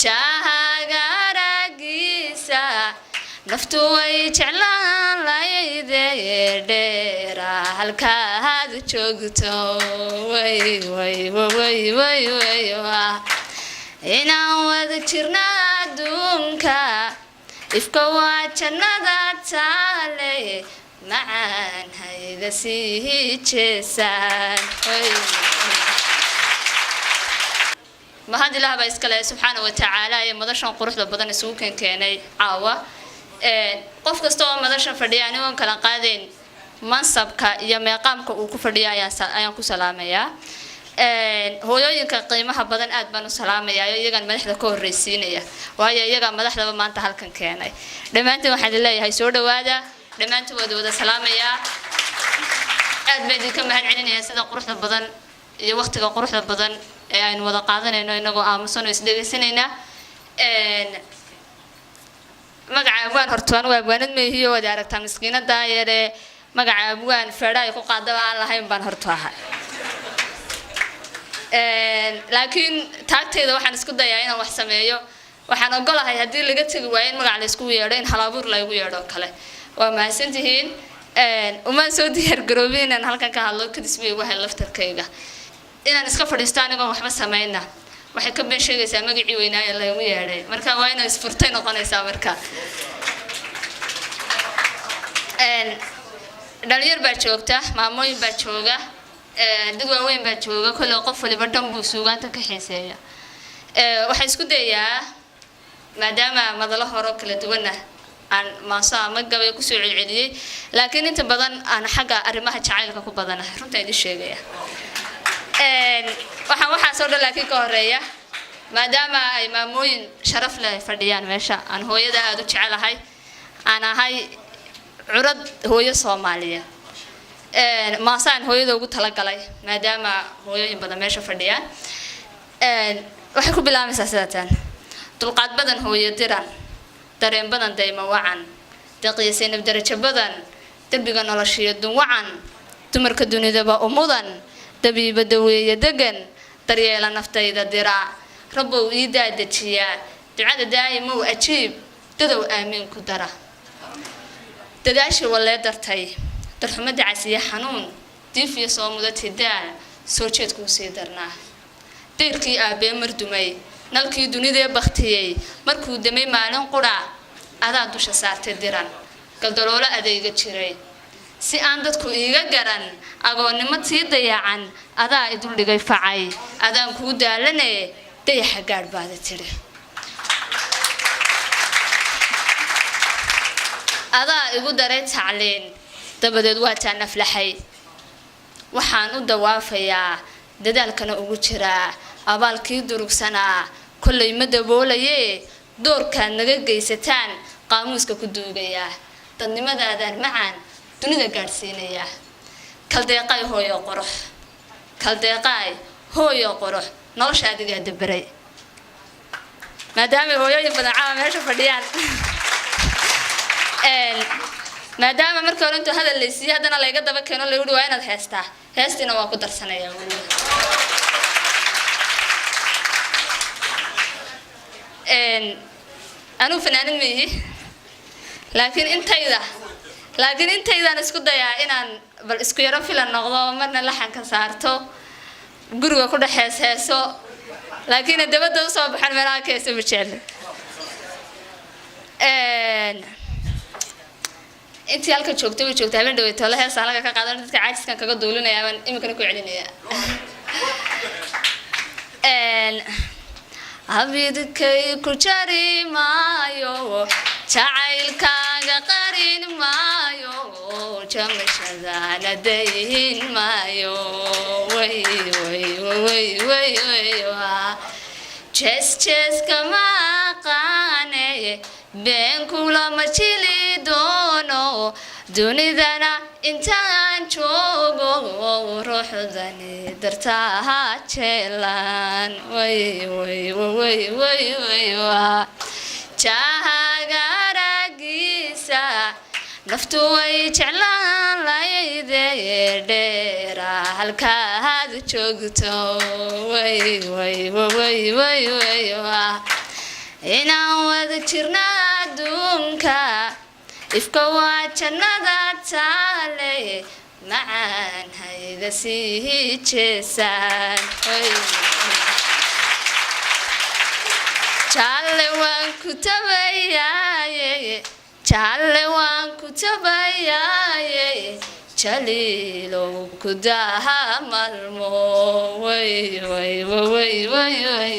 jaaga aragiisa naftu way jeclaan lahayd dheera halkaad joogto way inaan wada jirna adduunka ifka waa jannada taale macaan hayga sii jeesaan mahad ilaah baa iska leh subxaanahu wa tacaala ee madashan quruxda badan isugu keenay caawa qof kasta oo madashan fadhiya anigoon kala qaadeen mansabka iyo meeqaamka uu ku fadhiya ayaan ku salaamayaa hooyooyinka qiimaha badan aad baan u salaamayaa iyagan madaxda ka horreysiinaya waayo iyaga madaxdaba maanta halkan keenay dhammaantiin waxaan leeyahay soo dhawaada dhammaantiin wada salaamayaa aad baan idinka mahad celinayaa sida quruxda badan iyo waqtiga quruxda badan ee aynu wada qaadanayno inagoo aamusan oo isdhegeysanayna magaca abwaan hortaan waa abwaanad meehiyo wada aragtaa miskiinada yare magaca abwaan feedha ay ku qaadaba aan lahayn baan hortaahay laakiin taagteeda waxaan isku dayaa inaan wax sameeyo waxaan ogolahay haddii laga tagi waayo in magac la isku yeedho in halabuur lagu yeedho kale waa mahadsantihiin uma soo diyaar garoobin inaan halkan ka hadlo kadisbay waxa laftarkayga inaan iska fadhiisto anigoon waxba samayna waxay ka been sheegaysaa magacii weynaa ee lagu yeedhay marka waa inay isfurtay noqonaysaa marka dhalinyar baa joogta maamooyin baa jooga dad waaweyn baa jooga kulli qof waliba dhan buu suugaanta ka xiiseeya waxay isku dayaa maadaama madalo hore kala duwan aan maaso ama gabay ku soo celceliyay laakiin inta badan aan xagga arrimaha jacaylka ku badanahay runta idin sheegaya waxaan soo dhalaakiin ka horeeya maadaama ay maamooyin sharaf leh fadhiyaan meesha aan hooyada aad u jecelahay aan ahay curad hooyo Soomaaliyeed maasaan hooyada ugu talagalay maadaama hooyooyin badan meesha fadhiyaan waxay ku bilaabaysaa sidatan dulqaad badan hooyo diran dareen badan dayma wacan daqiiqayna darajo badan darbiga noloshiyo dun wacan dumarka dunidaba umudan dabiiba daweeye degan daryeela naftayda dira rabbow ii daadajiya ducada daa'imo ajiib dadow aamin ku dara dadaashi walee dartay darxumada casiya xanuun diifiya soo mudatay daal soo jeedku sii darnaa deerkii aabee mardumay nalkii dunida baktiyay markuu damay maalin qura adaa dusha saartay diran galdaloolo adeega jiray si aan dadku iiga garan agoonnimo tii dayacan adaa idul dhigay facay adaan kuu daalanay dayaxa gaar baad tiri adaa igu daray tacliin dabadeed waa taan aflaxay waxaan u dawaafayaa dadaalkana ugu jiraa abaalkii durugsanaa kullay ma daboolaye doorkaan naga geysataan qaamuuska ku duugaya dadnimadaadan macaan dunida gaarsiinaya kaldeeqay hooyo qurux nolosha adiga dabaray maadaama hooyooyin badan caawa meesha fadhiyaan maadaama markii hore intuu hadal leysiyay haddana layga daba keeno la yidhi waa inaad heestaa heestiina waa ku darsanayaa anuu fanaanin miyi laakiin intaydaan isku dayaa inaan bal isku yaro filan noqdo marna laxanka saarto guriga ku dhaxeys heeso laakiin dabadda u soo baxan meelaha ka heeso ma jecel intii halka joogtay way joogtay habeen dhaweeyto la heesa laga ka qaadan dadka caajiskan kaga duulinaya aan imikana ku celinaya abidkay ku jari maayo jacaylkaaga qarin maayo jamashadana dayin maayo way jes kama qaane been kula ma jili doono dunidana intaan joogo ruuxdani dartaa jeelan way jaaga aragiisa naftu way jeclaan lahayd dheera halkaad joogto way inaan wada jirna adduunka ifka waa jannada taale macaan hayga sii jeesaan jaalle waan ku tabayaaye jaalle waan ku tabayaaye jaliilow ku daha malmo way way way way way